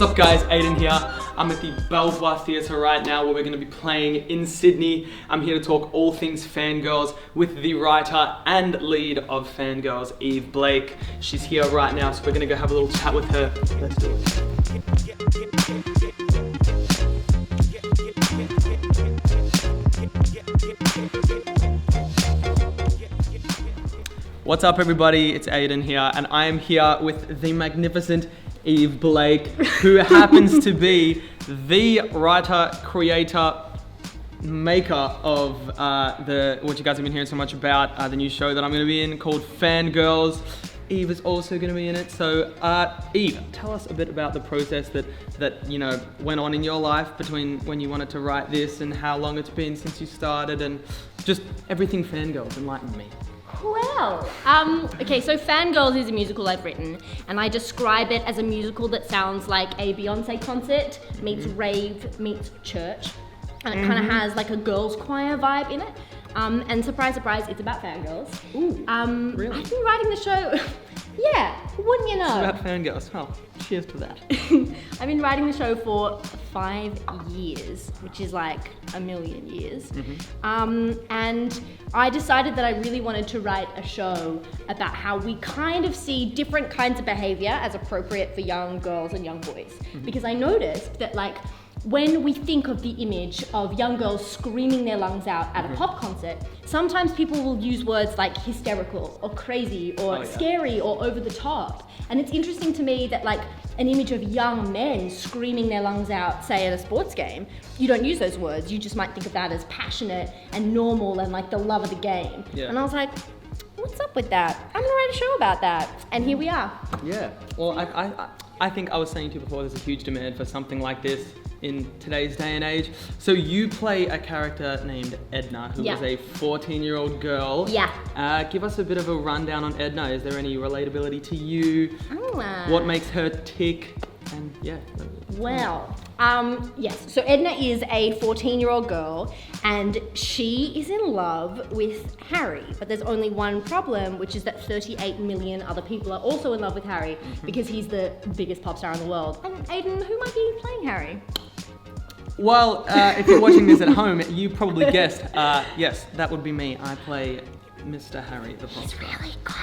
up guys, Aydan here. I'm at the Belvoir Theatre right now where we're going to be playing in Sydney. I'm here to talk all things Fangirls with the writer and lead of Fangirls, Eve Blake. She's here right now, so we're going to go have a little chat with her. Let's do it. What's up everybody, it's Aydan here, and I am here with the magnificent Eve Blake, who happens to be the writer, creator, maker of what you guys have been hearing so much about, the new show that I'm going to be in called Fangirls. Eve is also going to be in it. So Eve, tell us a bit about the process that you know went on in your life between when you wanted to write this and how long it's been since you started, and just everything Fangirls. Enlighten me. Well, okay, so Fangirls is a musical I've written, and I describe it as a musical that sounds like a Beyonce concert meets rave meets church, and it kind of has like a girls' choir vibe in it. And surprise, surprise, it's about fangirls. Ooh, really? I've been writing the show. Yeah, wouldn't you know? It's about fangirls. Well, cheers to that. I've been writing the show for 5 years, which is like a million years. And I decided that I really wanted to write a show about how we kind of see different kinds of behavior as appropriate for young girls and young boys. Because I noticed that like, when we think of the image of young girls screaming their lungs out at a pop concert, sometimes people will use words like hysterical or crazy or scary or over the top. And it's interesting to me that like an image of young men screaming their lungs out, say at a sports game, you don't use those words. You just might think of that as passionate and normal and like the love of the game. Yeah. And I was like, what's up with that? I'm gonna write a show about that. And here we are. Yeah, well, I think I was saying to you before, there's a huge demand for something like this in today's day and age. So you play a character named Edna, who is a 14-year-old girl. Yeah. Give us a bit of a rundown on Edna. Is there any relatability to you? What makes her tick? And yeah. Well, yes. So Edna is a 14-year-old girl, and she is in love with Harry. But there's only one problem, which is that 38 million other people are also in love with Harry because he's the biggest pop star in the world. And Aydan, who might be playing Harry? Well, if you're watching this at home, you probably guessed. Yes, that would be me. I play Mr. Harry, the pop star. He's really good.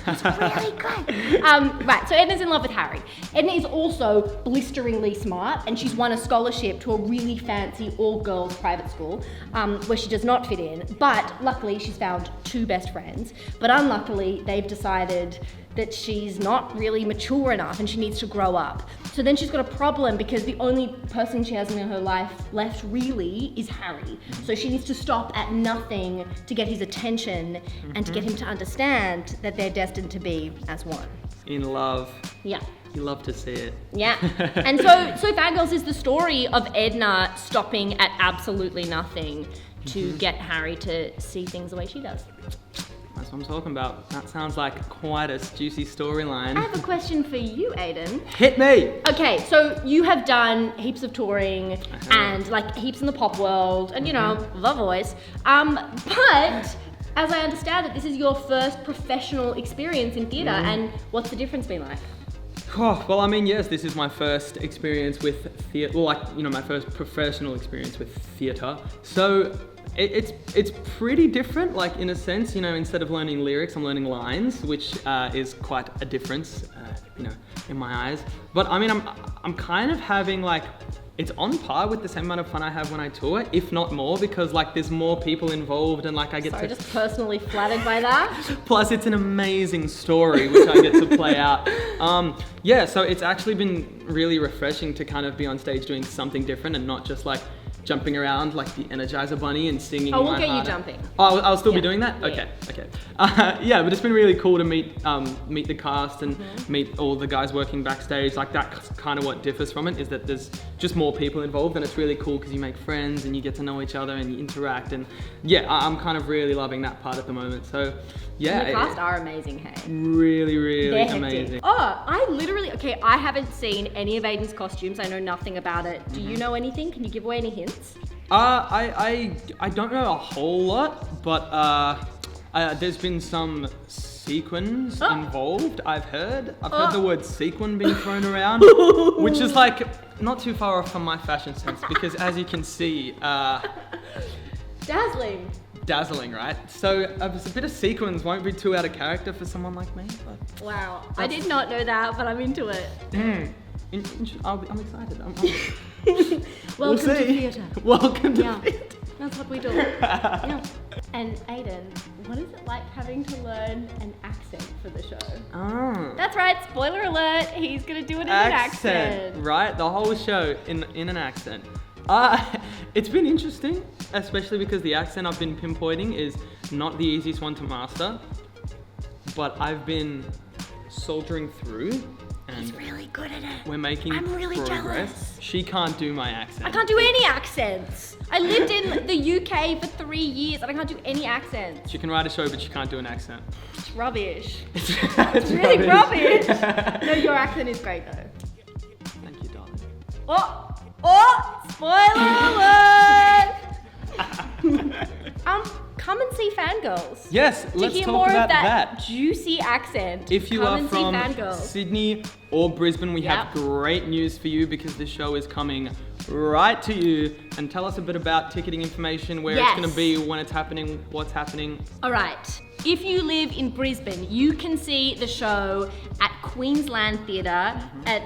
He's really good. Right, so Edna's in love with Harry. Edna is also blisteringly smart, and she's won a scholarship to a really fancy all-girls private school where she does not fit in. But luckily, she's found 2 best friends. But unluckily, they've decided that she's not really mature enough and she needs to grow up. So then she's got a problem because the only person she has in her life left really is Harry. So she needs to stop at nothing to get his attention and to get him to understand that they're destined to be as one. In love. Yeah. You love to see it. Yeah. And so Fangirls is the story of Edna stopping at absolutely nothing to get Harry to see things the way she does. That's what I'm talking about. That sounds like quite a juicy storyline. I have a question for you, Aydan. Hit me! Okay, so you have done heaps of touring and like heaps in the pop world and you know, The Voice. But as I understand it, this is your first professional experience in theatre, and what's the difference been like? Oh, well, I mean, yes, this is my first experience with theatre, well, like, you know, my first professional experience with theatre. So it's pretty different, like in a sense, you know, instead of learning lyrics, I'm learning lines, which is quite a difference, you know, in my eyes. But I mean, I'm kind of having like, it's on par with the same amount of fun I have when I tour, if not more, because like there's more people involved and like I get just personally flattered by that. Plus it's an amazing story which I get to play out. Yeah, so it's actually been really refreshing to kind of be on stage doing something different and not just like jumping around like the Energizer Bunny and singing. Oh, we'll get you jumping. Oh, I'll still be doing that? Okay. Yeah, but it's been really cool to meet the cast and meet all the guys working backstage. Like that's kind of what differs from it, is that there's just more people involved, and it's really cool because you make friends and you get to know each other and you interact, and yeah, I'm kind of really loving that part at the moment. So yeah. And the cast are amazing, hey? Really, really They're amazing. Hectic. Oh, I haven't seen any of Aydan's costumes. I know nothing about it. Do you know anything? Can you give away any hints? I don't know a whole lot, but there's been some sequins Oh. involved, I've heard. I've heard the word sequin being thrown around, which is like not too far off from my fashion sense because as you can see, dazzling, right? So a bit of sequins won't be too out of character for someone like me. But Wow. I did not know that, but I'm into it. I'm excited. Welcome to see. theatre. Welcome to Yeah. theatre. That's what we do. Yeah. And Aydan, what is it like having to learn an accent for the show? Ah. That's right, spoiler alert, he's gonna do it in an accent. Right? The whole show in an accent. It's been interesting, especially because the accent I've been pinpointing is not the easiest one to master, but I've been soldiering through and He's really good at it. we're making I'm really progress. jealous. She can't do my accent. I can't do any accents. I lived in the UK for 3 years and I can't do any accents. She can write a show, but she can't do an accent. It's rubbish. It's It's really rubbish. No, your accent is great though. Thank you, darling. Oh, spoiler alert! Come and see Fangirls. Yes, To let's hear talk more about of that juicy accent. If you come are and from see Fangirls. Sydney or Brisbane, we have Yep. great news for you because the show is coming right to you. And tell us a bit about ticketing information, where it's Yes. going to be, when it's happening, what's happening. All right. If you live in Brisbane, you can see the show at Queensland Theatre at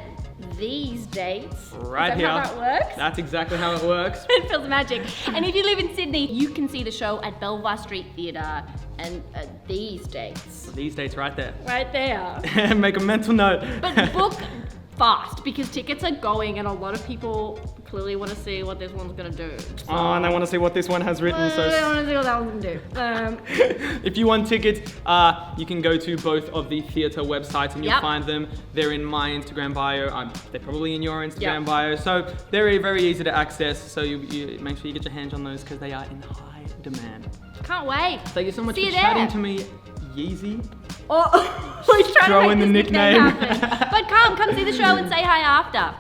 these dates. Right Is here. that how that works? That's exactly how it works. It feels magic. And if you live in Sydney, you can see the show at Belvoir Street Theatre and at these dates. These dates right there. Right there. Make a mental note. But book fast because tickets are going and a lot of people clearly want to see what this one's going to do. So, Oh, and I want to see what this one has written. I So want to see what that one's going to do. if you want tickets, you can go to both of the theatre websites and you'll Yep. find them. They're in my Instagram bio. They're probably in your Instagram Yep. bio. So they're very, very easy to access. So you make sure you get your hands on those because they are in high demand. Can't wait. Thank you so much See for you there. chatting to me, Yeezy. Oh, he's trying Throw to in make the this nickname nickname. happen. But come see the show and say hi after.